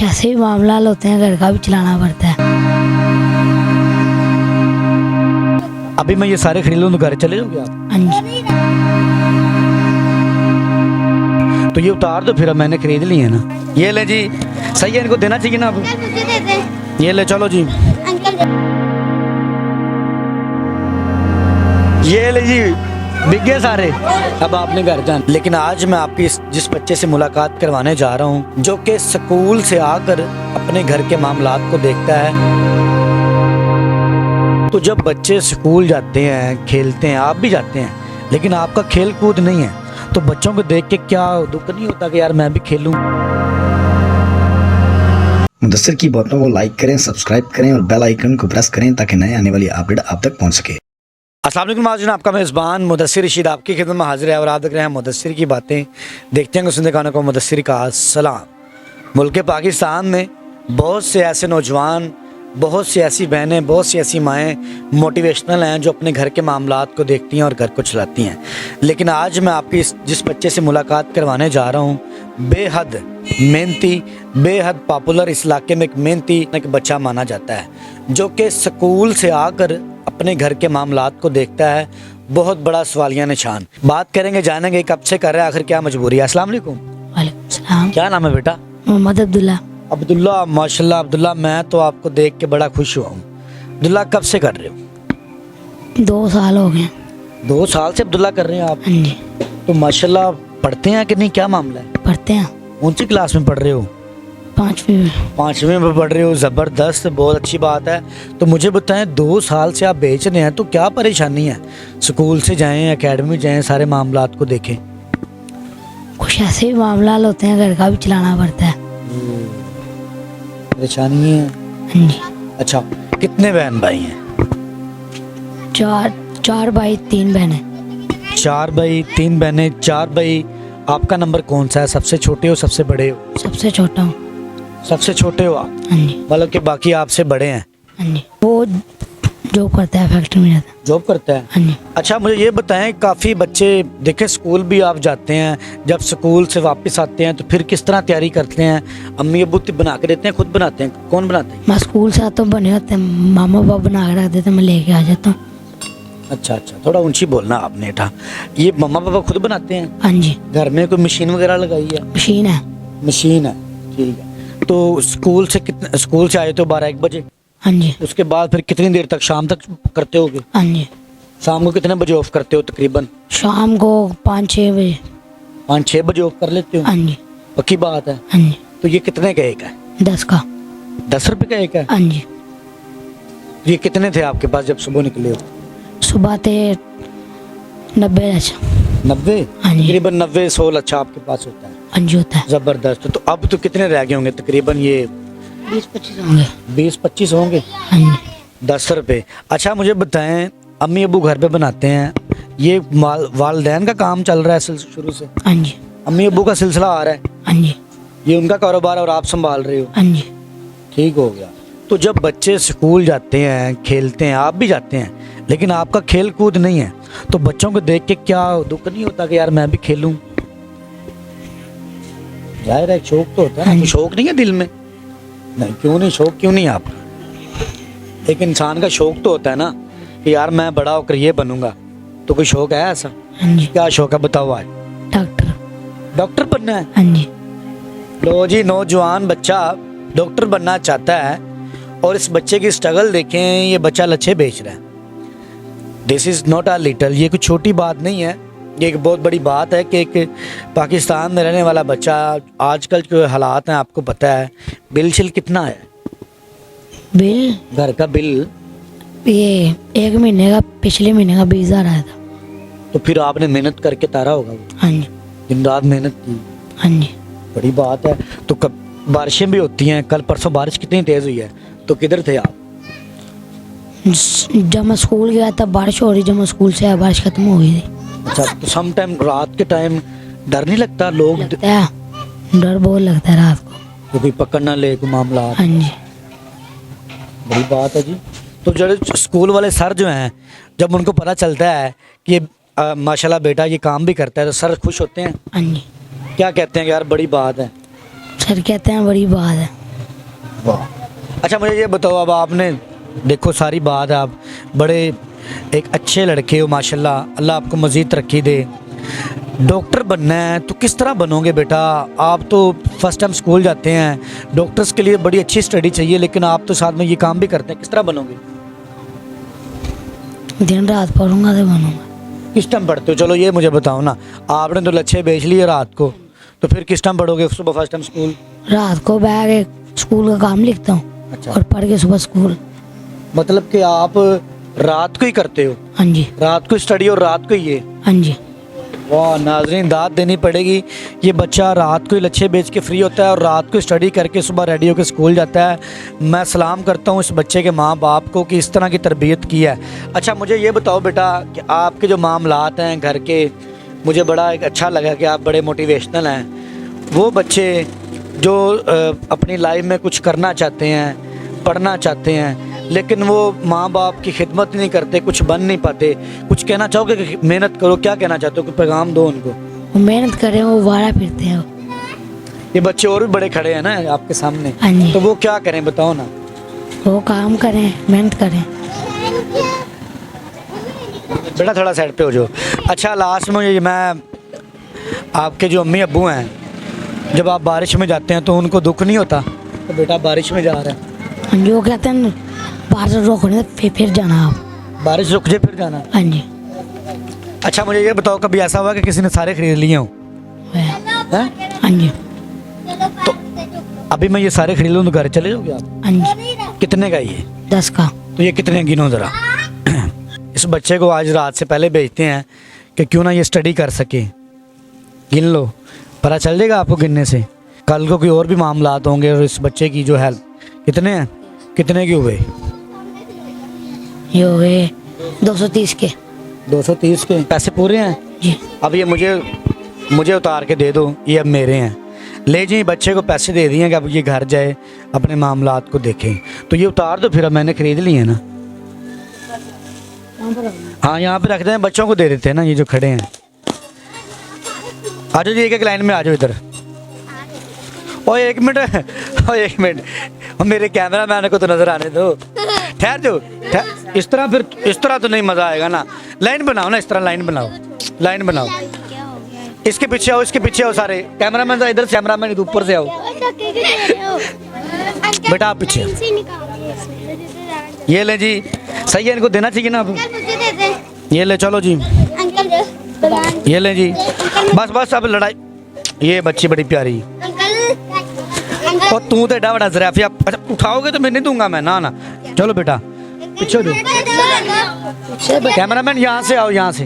ऐसे ही मामला होते हैं, घर का भी चलाना पड़ता है। अभी मैं ये सारे खरीद लूँ तो घर चले जाओगे आप? हाँ जी। तो ये उतार दो, फिर अब मैंने खरीद ली है ना। ये ले जी, सही है, इनको देना चाहिए ना अब। मुझे दे दे ये ले, चलो जी, अंकल। ये ले जी, बिक गए सारे। अब आपने घर जाना। लेकिन आज मैं आपकी जिस बच्चे से मुलाकात करवाने जा रहा हूँ, जो कि स्कूल से आकर अपने घर के मामलात को देखता है। तो जब बच्चे स्कूल जाते हैं, खेलते हैं, आप भी जाते हैं, लेकिन आपका खेल कूद नहीं है, तो बच्चों को देख के क्या दुख नहीं होता कि यार मैं भी खेलूं? मुदस्सिर की बातों को लाइक करें, सब्सक्राइब करें और बेल आइकन को प्रेस करें ताकि नए आने वाली अपडेट आप तक पहुंच सके। अस्सलाम वालेकुम नाज़रीन, आपका मेज़बान मुदस्सिर रशीद आपकी खिदमत में हाजिर है और आप देख रहे हैं मुदस्सिर की बातें। देखते हैं सुनने खानों को मुदस्सिर का सलाम। मुल्क पाकिस्तान में बहुत से ऐसे नौजवान, बहुत सी ऐसी बहनें, बहुत सी ऐसी माएँ मोटिवेशनल हैं जो अपने घर के मामलात को देखती हैं और घर को चलाती हैं। लेकिन आज मैं आपकी जिस बच्चे से मुलाकात करवाने जा रहा हूँ, बेहद मेहनती, बेहद पॉपुलर, इस इलाके में एक मेहनती एक बच्चा माना जाता है, जो कि स्कूल से आकर अपने घर के मामलात को देखता है। बहुत बड़ा सवालिया निशान। बात करेंगे, जानेंगे कब से कर रहा है, आखिर क्या मजबूरी है। अस्सलाम वालेकुम। वालेकुम सलाम। क्या नाम है बेटा? मोहम्मद अब्दुल्ला। अब्दुल्ला, माशाल्लाह अब्दुल्ला, मैं तो आपको देख के बड़ा खुश हुआ हूँ। अब्दुल्ला, कब से कर रहे हो? 2 साल हो गए। 2 साल से अब्दुल्ला कर रहे हैं आप? हाँ जी। तो माशाल्लाह पढ़ते हैं कि नहीं, क्या मामला है? पढ़ते हैं। कौन सी क्लास में पढ़ रहे हो? 5वीं में। 5वीं में पढ़ रहे हो, ज़बरदस्त, बहुत अच्छी बात है। तो मुझे बताएं, 2 साल से आप बेच रहे हैं, तो क्या परेशानी है? स्कूल से जाएं, एकेडमी जाएं, सारे मामलात को देखें। कुछ ऐसे ही मामला होते हैं, घर का भी चलाना पड़ता है। परेशानी है? हाँ जी। अच्छा, कितने बहन भाई हैं? 4 भाई 3 बहनें। 4 भाई 3 बहनें। 4 भाई, आपका नंबर कौन सा है? सबसे छोटे हो, सबसे बड़े हो? सबसे छोटा हूँ। सबसे छोटे हो आप? हाँ जी। मतलब कि बाकी आपसे बड़े हैं? हाँ जी। वो जॉब करता है, फैक्ट्री में जाता है। जॉब करता है? हाँ जी। अच्छा, मुझे ये बताएं, काफ़ी बच्चे देखे स्कूल भी आप जाते हैं, जब स्कूल से वापस आते हैं तो फिर किस तरह तैयारी करते हैं? अम्मी अब्बू बना के देते हैं, खुद बनाते हैं? कौन बनाते हैं? मैं स्कूल से आता हूँ, बने होते हैं, मामा पापा बना के रख देते हैं, मैं लेके आ जाता हूँ। अच्छा अच्छा, थोड़ा ऊंची बोलना आपने था। ये मम्मा पापा खुद बनाते हैं? हाँ जी। घर में कोई मशीन वगैरह लगाई है? मशीन है। मशीन है, ठीक है। तो स्कूल से आए तो 12-1 बजे? हाँ जी। उसके बाद फिर कितनी देर तक, शाम तक करते होगे? हाँ जी। शाम को कितने बजे ऑफ करते हो तकरीबन? शाम को 5-6 बजे। 5-6 बजे ऑफ कर लेते हो? हाँ जी। पक्की बात है? हाँ जी। तो ये कितने का एक है? 10 का। 10 रुपए का एक है? हाँ जी। ये कितने थे आपके पास जब सुबह निकले हो? सुबह थे 90 लच्छा। 90? हाँ जी। तकरीबन 90-100 लच्छा आपके पास होता है? हाँ जी, होता है। जबरदस्त। तो अब तो कितने रह गए होंगे तकरीबन? ये 20-25 होंगे। 20-25 होंगे। हाँ जी। 10 रुपए। अच्छा, मुझे बताएं, अम्मी अबू घर पे बनाते हैं, ये वालदैन का काम चल रहा है शुरू से? हाँ जी। अम्मी अबू का सिलसिला आ रहा है? हाँ जी। ये उनका कारोबार है और आप संभाल रहे हो? हाँ जी। ठीक हो गया। तो जब बच्चे स्कूल जाते हैं, खेलते हैं, आप भी जाते हैं, लेकिन आपका खेल कूद नहीं है, तो बच्चों को देख के क्या दुख नहीं होता कि यार मैं भी खेलूं? जाहिर है, शौक तो होता है ना। शौक नहीं है दिल में? नहीं, क्यों नहीं, शौक क्यों नहीं आपका? एक इंसान का शौक तो होता है ना कि यार मैं बड़ा होकर ये बनूंगा। तो कोई शौक है ऐसा? हाँ जी। क्या शौक है, बताओ आज? डॉक्टर। डॉक्टर बनना है? हाँ जी। लो जी, नौजवान बच्चा डॉक्टर बनना चाहता है, और इस बच्चे की स्ट्रगल देखें। ये बच्चा लच्छे बेच रहा है। This is not a little, ये कोई छोटी बात नहीं है, ये एक बहुत बड़ी बात है कि एक पाकिस्तान में रहने वाला बच्चा, आजकल जो हालात हैं आपको पता है, बिल शिल कितना है? बिल? घर का बिल ये 1 महीने का, पिछले महीने का 20,000 आया था। तो फिर आपने मेहनत करके तारा होगा वो? हाँ जी। दिन रात मेहनत की? हाँ जी। बड़ी बात है। तो कब बारिशें भी होती हैं, कल परसों बारिश कितनी तेज़ हुई है, तो किधर थे आप? जब मैं स्कूल गया तब बारिश हो रही, जब मैं स्कूल से आया बारिश खत्म हो गई थी। अच्छा, तो सम टाइम रात के टाइम डर नहीं लगता? लोग लगता है, डर बहुत लगता है रात को। तो कोई पकड़ ना ले, कोई मामला? हाँ जी। बड़ी बात है जी। तो जो स्कूल वाले सर जो हैं, जब उनको पता चलता है कि माशाल्लाह बेटा ये काम भी करता है, तो सर खुश होते हैं? हाँ जी। क्या कहते हैं कि यार बड़ी बात है? सर कहते हैं बड़ी बात है। वाह। अच्छा मुझे ये बताओ, अब आपने देखो सारी बात है, आप बड़े एक अच्छे लड़के हो माशाल्लाह, अल्लाह आपको मज़ीद तरक्की दे। डॉक्टर बनना है तो किस तरह बनोगे बेटा? आप तो फर्स्ट टाइम स्कूल जाते हैं, डॉक्टर्स के लिए बड़ी अच्छी स्टडी चाहिए, लेकिन आप तो साथ में ये काम भी करते हैं, किस तरह बनोगे? दिन रात पढ़ूंगा तो बनूंगा। किस टाइम पढ़ते हो? चलो ये मुझे बताओ ना, आपने तो लच्छे बेच लिए रात को, तो फिर किस टाइम पढ़ोगे सुबह फर्स्ट टाइम स्कूल? रात को बैग एक स्कूल का काम लिखता हूँ अच्छा। और पढ़ के सुबह स्कूल। मतलब कि आप रात को ही करते हो? हाँ जी। रात को स्टडी और रात को ही ये? हाँ जी। वाह नाज़रीन, दाद देनी पड़ेगी। ये बच्चा रात को ही लच्छे बेच के फ्री होता है और रात को स्टडी करके सुबह रेडी होकर स्कूल जाता है। मैं सलाम करता हूँ इस बच्चे के माँ बाप को कि इस तरह की तरबियत की है। अच्छा मुझे ये बताओ बेटा कि आपके जो मामलात हैं घर के, मुझे बड़ा एक अच्छा लगा कि आप बड़े मोटिवेशनल हैं। वो बच्चे जो अपनी लाइफ में कुछ करना चाहते हैं, पढ़ना चाहते हैं, लेकिन वो माँ बाप की खिदमत नहीं करते, कुछ बन नहीं पाते, कुछ कहना चाहोगे कि मेहनत करो? क्या कहना चाहते हो, कोई पैगाम दो उनको? वो मेहनत करें, वो वारा फिरते हैं। ये बच्चे और भी बड़े खड़े हैं ना आपके सामने, हाँ जी। तो वो क्या करें बताओ ना? वो काम करें, मेहनत करें। बेटा थोड़ा साइड पे हो जाओ। अच्छा लास्ट में ये मैं, आपके जो अम्मी अब्बू हैं, जब आप बारिश में जाते हैं तो उनको दुख नहीं होता? तो बेटा बारिश में जा रहे हैं, जो कहते हैं बारिश रोकने फिर जाना आप। बारिश रुक जाए फिर जाना। हाँ जी। अच्छा मुझे ये बताओ, कभी ऐसा हुआ कि किसी ने सारे खरीद लिए हों? हैं? हाँ जी। तो अभी मैं ये सारे खरीद लूँ तो घर चले जाओगे आप? हाँ जी। कितने का ये? 10 का। तो ये कितने गिनो ज़रा। इस बच्चे को आज रात से पहले भेजते हैं कि क्यों ना ये स्टडी कर सके। गिन लो, पता चल जाएगा आपको गिनने से। कल को कोई और भी मामलात होंगे और इस बच्चे की जो हेल्प। कितने हैं, कितने के हुए? ये हो गए 230 के। 230 के पैसे पूरे हैं जी। अब ये मुझे उतार के दे दो, ये अब मेरे हैं। ले जी बच्चे को पैसे दे दिए कि अब ये घर जाए अपने मामलात को देखें। तो ये उतार दो फिर, अब मैंने खरीद लिए हैं ना। हाँ यहाँ पे रखते हैं, बच्चों को दे देते हैं ना, ये जो खड़े हैं। आ जाओ जी, एक एक लाइन में आ जाओ इधर। और एक मिनट और मेरे कैमरा मैन को तो नजर आने दो। ठहर जाओ, इस तरह तो नहीं मजा आएगा ना। लाइन बनाओ ना, इस तरह लाइन बनाओ। इसके पीछे आओ सारे। कैमरा मैन इधर से, कैमरा मैन ऊपर से आओ। बेटा आप पीछे। ये ले जी, सही है, इनको देना चाहिए ना अब। ये ले, चलो जी, ये ले जी। बस अब लड़ाई। ये बच्ची बड़ी प्यारी। और तू तो एडा बड़ा ज़राफिया। अच्छा उठाओगे तो मैं नहीं दूंगा मैं, ना चलो बेटा पीछे हो जाओ। कैमरामैन यहाँ से आओ, यहाँ से।